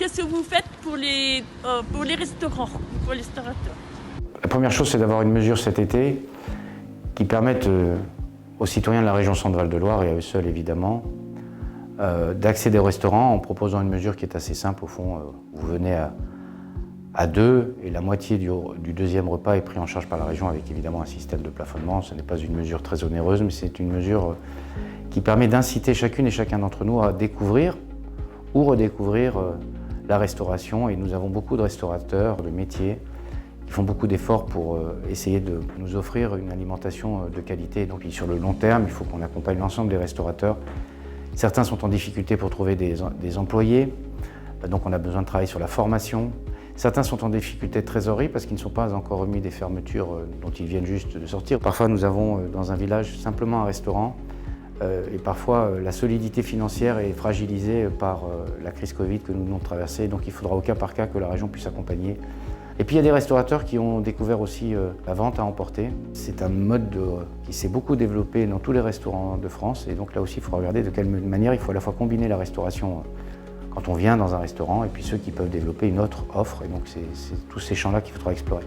qu'est-ce que vous faites pour les restaurants, pour les restaurateurs? La première chose, c'est d'avoir une mesure cet été qui permette aux citoyens de la région Centre-Val de Loire, et à eux seuls évidemment, d'accéder au restaurant en proposant une mesure qui est assez simple. Au fond, vous venez à deux et la moitié du deuxième repas est pris en charge par la région avec évidemment un système de plafonnement. Ce n'est pas une mesure très onéreuse, mais c'est une mesure qui permet d'inciter chacune et chacun d'entre nous à découvrir ou redécouvrir la restauration. Et nous avons beaucoup de restaurateurs, de métiers, qui font beaucoup d'efforts pour essayer de nous offrir une alimentation de qualité. Donc sur le long terme, il faut qu'on accompagne l'ensemble des restaurateurs. Certains sont en difficulté pour trouver des employés, donc on a besoin de travailler sur la formation. Certains sont en difficulté de trésorerie parce qu'ils ne sont pas encore remis des fermetures dont ils viennent juste de sortir. Parfois nous avons dans un village simplement un restaurant et parfois la solidité financière est fragilisée par la crise Covid que nous venons de traverser. Donc il faudra au cas par cas que la région puisse accompagner. Et puis il y a des restaurateurs qui ont découvert aussi la vente à emporter. C'est un mode qui s'est beaucoup développé dans tous les restaurants de France. Et donc là aussi il faudra regarder de quelle manière il faut à la fois combiner la restauration quand on vient dans un restaurant et puis ceux qui peuvent développer une autre offre. Et donc c'est tous ces champs-là qu'il faudra explorer.